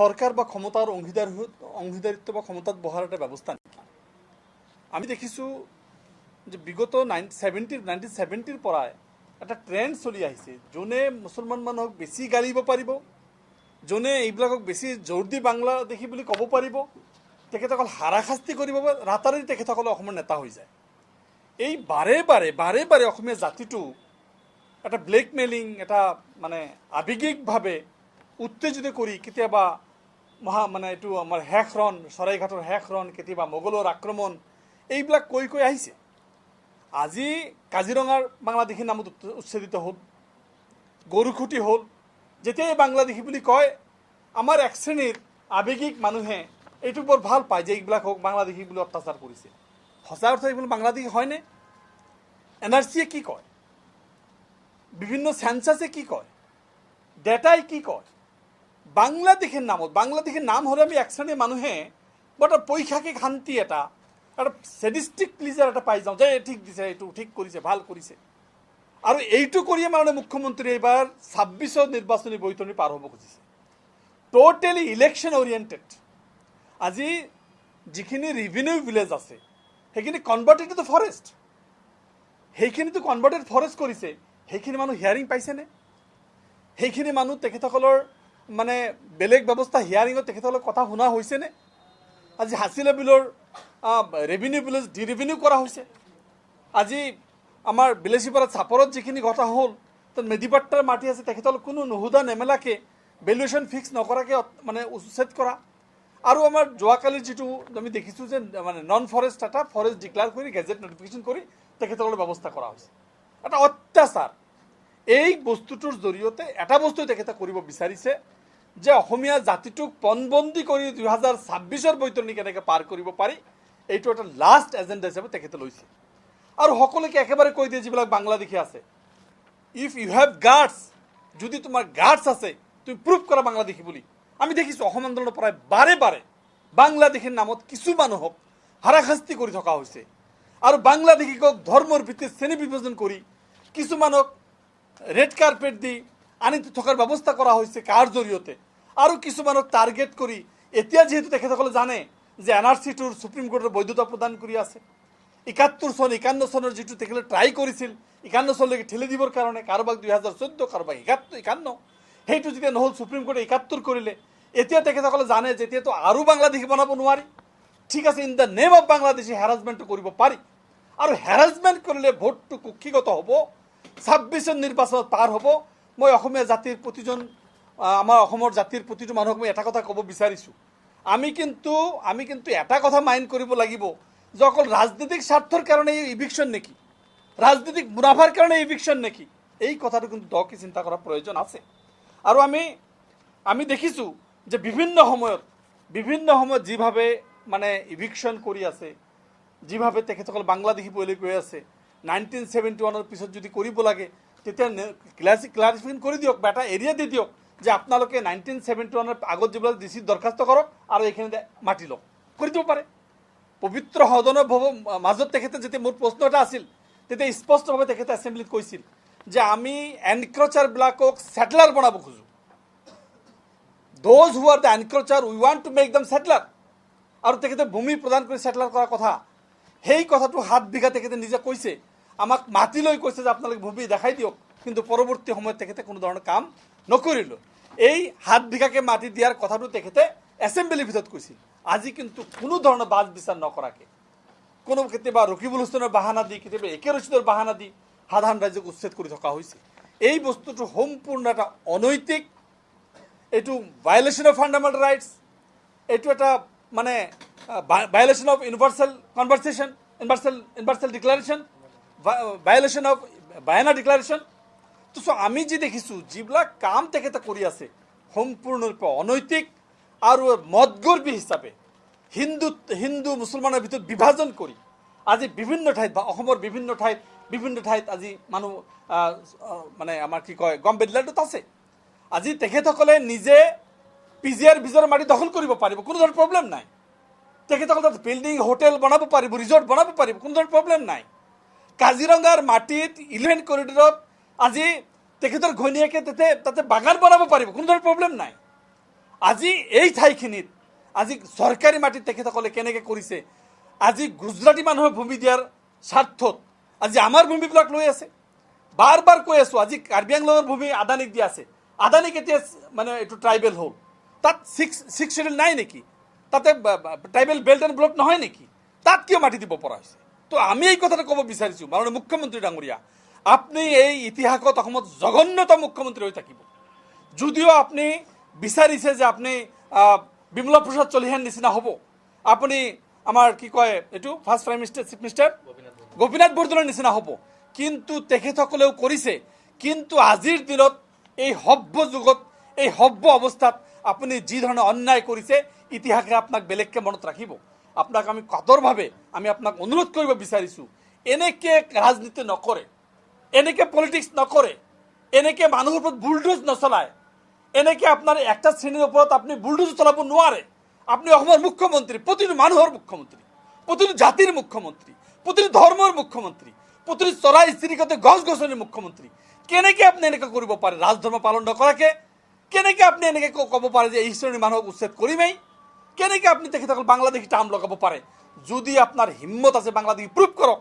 সৰকাৰ বা ক্ষমতাৰ অংশীদাৰিত্ব বা ক্ষমতাত বহাৰ একটা ব্যবস্থা নেই। আমি দেখিছোঁ যে বিগত 1970 পৰাই এটা ট্ৰেণ্ড চলি আহিছে, যোনে মুছলমান মানুহক বেছি গালিব পাৰিব, যোনে এইবিলাকক বেছি জোৰ দি বাংলাদেশী বুলি ক'ব পাৰিব, তেখেতসকল হাৰাশাস্তি কৰিব, ৰাতাৰাতি তেখেতসকলে অসমৰ নেতা হৈ যায়। এই বাৰে বাৰে অসমীয়া জাতিটো এটা ব্লেকমেইলিং, এটা মানে আৱেগিকভাৱে উত্তেজিত কৰি কেতিয়াবা এইটো আমাৰ শেষৰণ, চৰাইঘাটৰ শেষৰণ, কেতিয়াবা মোগলৰ আক্ৰমণ, এইবিলাক কৈ আহিছে। আজি কাজিৰঙাৰ বাংলাদেশী নামত উচ্ছেদিত হ'ল, গৰুখুটি হ'ল। যেতিয়াই বাংলাদেশী বুলি কয়, আমাৰ এক শ্ৰেণীৰ আৱেগিক মানুহে এইটো বৰ ভাল পায় যে এইবিলাক হওক বাংলাদেশী বুলি অত্যাচাৰ কৰিছে। সঁচা অৰ্থ এইবোৰ বাংলাদেশী হয়নে? NRCয়ে কি কয়, বিভিন্ন সেন্সাসে কি কয়, ডেটাই কি কয়? বাংলাদেশের নাম হলে আমি এক শ্রেণীর মানুহে বৰ পৈশাচিক শান্তি এটা সেডিষ্টিক প্লিজাৰ এটা পাই যাওঁ যে ঠিক দিছে, এইটো ঠিক কৰিছে, ভাল কৰিছে। আৰু এইটো কৰিয়ে মানে মুখ্যমন্ত্ৰী এইবাৰ 26ৰ নিৰ্বাচনী বৈতৰণি পাৰ হ'ব খুজিছে। Totally election oriented. আজি যিখিনি ৰেভিনিউ ভিলেজ আছে সেইখিনি কনভাৰ্টেড টু ফৰেষ্ট, সেইখিনিতো কনভাৰ্টেড ফৰেষ্ট কৰিছে। সেইখিনি মানুহ হিয়াৰিং পাইছেনে? সেইখিনি মানুহ তেখেতসকলৰ মানে বেলেগ ব্যৱস্থা হিয়াৰিঙত তেখেতসকলৰ কথা শুনা হৈছেনে? আজি হাছিলা বিলৰ ৰেভিনিউ ভিলেজ ডিৰেভিনিউ কৰা হৈছে। আজি আমাৰ বিলাসীপাৰা চাপৰত যিখিনি ঘটনা হ'ল, তাত মেডিপাট্টাৰ মাটি আছে, তেখেতসকলক কোনো নুসুধা নেমেলাকৈ ভেলুৱেশ্যন ফিক্স নকৰাকৈ মানে উচ্ছেদ কৰা। আৰু আমাৰ যোৱাকালিৰ যিটো আমি দেখিছোঁ যে মানে নন ফৰেষ্ট এটা ফৰেষ্ট ডিক্লেয়াৰ কৰি গেজেট নটিফিকেশ্যন কৰি তেখেতসকলৰ ব্যৱস্থা কৰা হৈছে। এটা অত্যাচাৰ। এই বস্তুটোৰ জৰিয়তে এটা বস্তু তেখেতে কৰিব বিচাৰিছে যে অসমীয়া জাতিটোক পণবন্দী কৰি 2026ৰ বৈতৰণি কেনেকৈ পাৰ কৰিব পাৰি, এইটো এটা লাষ্ট এজেণ্ডা হিচাপে তেখেতে লৈছে। আৰু সকলোকে একেবাৰে কৈ দিয়ে যিবিলাক বাংলাদেশী আছে, ইফ ইউ হেভ গাৰ্ডছ, যদি তোমাৰ গাৰ্ডছ আছে তুমি প্ৰুভ কৰা বাংলাদেশী বুলি। আমি দেখিছোঁ অসম আন্দোলনৰ পৰাই বাৰে বাংলাদেশীৰ নামত কিছু মানুহক হাৰাশাস্তি কৰি থকা হৈছে। আৰু বাংলাদেশীক ধৰ্মৰ ভিত্তিত শ্ৰেণী বিভাজন কৰি কিছুমানক ৰেড কাৰ্পেট দি আনি থকাৰ ব্যৱস্থা কৰা হৈছে কাৰ জৰিয়তে, আৰু কিছুমানক টাৰ্গেট কৰি এতিয়া যিহেতু তেখেতসকলে জানে যে NRCটোৰ সুপ্ৰিম কোৰ্টৰ বৈধতা প্ৰদান কৰি আছে। 51 চনৰ যিটো তেখেতে ট্ৰাই কৰিছিল 51 চনলৈকে ঠেলি দিবৰ কাৰণে, কাৰোবাক 2014, কাৰোবাক 51, সেইটো যেতিয়া নহ'ল সুপ্ৰিম কোৰ্টে 71 কৰিলে। এতিয়া তেখেতসকলে জানে যে এতিয়াতো আৰু বাংলাদেশী বনাব নোৱাৰি। ঠিক আছে, in the name of Bangladeshi হেৰাছমেণ্টটো কৰিব পাৰি, আৰু হেৰাছমেণ্ট কৰিলে ভোটটো কুক্ষিগত হ'ব, 26ৰ নিৰ্বাচনত পাৰ হ'ব। মই অসমীয়া জাতিৰ আমাৰ অসমৰ জাতিৰ প্ৰতিটো মানুহক মই এটা কথা ক'ব বিচাৰিছোঁ, আমি কিন্তু এটা কথা মাইণ্ড কৰিব লাগিব যে অকল ৰাজনৈতিক স্বাৰ্থৰ কাৰণে এই ইভিকশ্যন নেকি, ৰাজনৈতিক মুনাফাৰ কাৰণে ইভিকশ্যন নেকি, এই কথাটো কিন্তু দকে চিন্তা কৰাৰ প্ৰয়োজন আছে। আৰু আমি দেখিছোঁ যে বিভিন্ন সময়ত যিভাৱে মানে ইভিকশ্যন কৰি আছে, যিভাৱে তেখেতসকল বাংলাদেশী বুলি কৈ আছে, 1971ৰ পিছত যদি কৰিব লাগে তেতিয়া ক্লাৰিফিকেশ্যন কৰি দিয়ক বা এটা এৰিয়া দি দিয়ক যে আপোনালোকে 1971ৰ আগত যিবিলাক ডিচিত দৰখাস্ত কৰক আৰু এইখিনিতে মাতি লওক, কৰি দিব পাৰে। পবিত্ৰ সদনৰ মাজত তেখেতে যেতিয়া মোৰ প্ৰশ্ন এটা আছিল, তেতিয়া স্পষ্টভাৱে তেখেতে এছেম্বলিত কৈছিল যে আমি এনক্ৰচাৰবিলাকক ছেটলাৰ বনাব খোজোঁ। Those who are the encroacher we want to make them settler. আৰু তেখেতে ভূমি প্ৰদান কৰি ছেটলাৰ কৰাৰ কথা, সেই কথাটো 7 বিঘা তেখেতে নিজে কৈছে, আমাক মাতি লৈ কৈছে যে আপোনালোকে ভূমি দেখাই দিয়ক, কিন্তু পৰৱৰ্তী সময়ত তেখেতে কোনো ধৰণৰ কাম নকৰিলোঁ। এই 7 বিঘাকে মাটি দিয়াৰ কথাটো তেখেতে এছেম্বলিৰ ভিতৰত কৈছিল। আজি কিন্তু কোনো ধৰণৰ বাজ বিচাৰ নকৰাকৈ, কোনো কেতিয়াবা ৰকিবুল হুছেইনৰ বাহানা দি, কেতিয়াবা একে ৰচিদৰ বাহানা দি সাধাৰণ ৰাইজক উচ্ছেদ কৰি থকা হৈছে। এই বস্তুটো সম্পূৰ্ণ এটা অনৈতিক, এইটো ভায়লেশ্যন অফ ফাণ্ডামেণ্টেল ৰাইটছ, এইটো এটা মানে violation of universal declaration, violation of Bayana declaration. তো আমি যি দেখিছোঁ যিবিলাক কাম তেখেতে কৰি আছে সম্পূৰ্ণৰূপে অনৈতিক আৰু মদগৰ্বী হিচাপে হিন্দু মুছলমানৰ ভিতৰত বিভাজন কৰি আজি বিভিন্ন ঠাইত বা অসমৰ বিভিন্ন ঠাইত আজি মানুহ মানে আমাৰ কি কয় গম বেদলাটোত আছে। আজি তেখেতসকলে নিজে PGR ভিজৰ মাটি দখল কৰিব পাৰিব, কোনো ধৰণৰ প্ৰব্লেম নাই। তেখেতসকলে তাত বিল্ডিং, হোটেল বনাব পাৰিব, ৰিজৰ্ট বনাব পাৰিব, কোনো ধৰণৰ প্ৰব্লেম নাই। কাজিৰঙাৰ মাটিত 11 কৰিডৰত আজি তেখেতৰ ঘৈণীয়েকে তাতে বাগান বনাব পাৰিব, কোনো ধৰণৰ প্ৰব্লেম নাই। আজি এই ঠাইখিনিত আজি চৰকাৰী মাটিত তেখেতসকলে কেনেকৈ কৰিছে, আজি গুজৰাটী মানুহৰ ভূমি দিয়াৰ স্বাৰ্থত আজি আমাৰ ভূমিবিলাক লৈ আছে। বাৰ বাৰ কৈ আছোঁ, আজি কাৰ্বি আংলঙৰ ভূমি আদানীক দিয়া আছে। আদানী কেতিয়া মানে এইটো ট্ৰাইবেল হ'ল? তাত ছিক্স শ্বেডিউল নাই নেকি? তাতে ট্ৰাইবেল বেল্ট এণ্ড ব্লক নহয় নেকি? তাত কিয় মাটি দিব পৰা হৈছে? তো আমি এই কথাটো ক'ব বিচাৰিছোঁ, মাননীয় মুখ্যমন্ত্ৰী ডাঙৰীয়া, আপুনি এই ইতিহাসত অসমত জঘন্যতম মুখ্যমন্ত্ৰী হৈ থাকিব। যদিও আপুনি বিচাৰিছে যে আপুনি বিমলা প্ৰসাদ চলিহাৰ নিচিনা হ'ব, আপুনি আমাৰ কি কয় এইটো first prime minister chief minister Gopinath বৰদলৈৰ নিচিনা হ'ব, কিন্তু তেখেতসকলেও কৰিছে। কিন্তু আজিৰ দিনত এই সভ্য যুগত, এই সভ্য অৱস্থাত আপুনি যি ধৰণে অন্যায় কৰিছে, ইতিহাসে আপোনাক বেলেগকৈ মনত ৰাখিব। আপোনাক আমি কাতৰভাৱে আমি আপোনাক অনুৰোধ কৰিব বিচাৰিছোঁ, এনেকৈ ৰাজনীতি নকৰে, এনেকৈ পলিটিক্স নকৰে, এনেকৈ মানুহৰ ওপৰত বুলডোজ নচলায়, এনেকৈ আপোনাৰ একটা শ্ৰেণীৰ ওপৰত আপুনি বুলডোজ চলাব নোৱাৰে। আপুনি অসমৰ মুখ্যমন্ত্ৰী, প্ৰতিটো মানুহৰ মুখ্যমন্ত্ৰী, প্ৰতিটো জাতিৰ মুখ্যমন্ত্ৰী, প্ৰতিটো ধৰ্মৰ মুখ্যমন্ত্ৰী, প্ৰতিটো চৰাই চিৰিকতে গছ গছনিৰ মুখ্যমন্ত্ৰী। কেনেকৈ আপুনি এনেকৈ কৰিব পাৰে? ৰাজধৰ্ম পালন নকৰাকৈ কেনেকৈ আপুনি এনেকৈ ক'ব পাৰে যে এই শ্ৰেণীৰ মানুহক উচ্ছেদ কৰিমেই? কেনেকৈ আপুনি তেখেতসকল বাংলাদেশী টাৰ্ম লগাব পাৰে? যদি আপোনাৰ হিম্মত আছে বাংলাদেশী প্ৰুভ কৰক।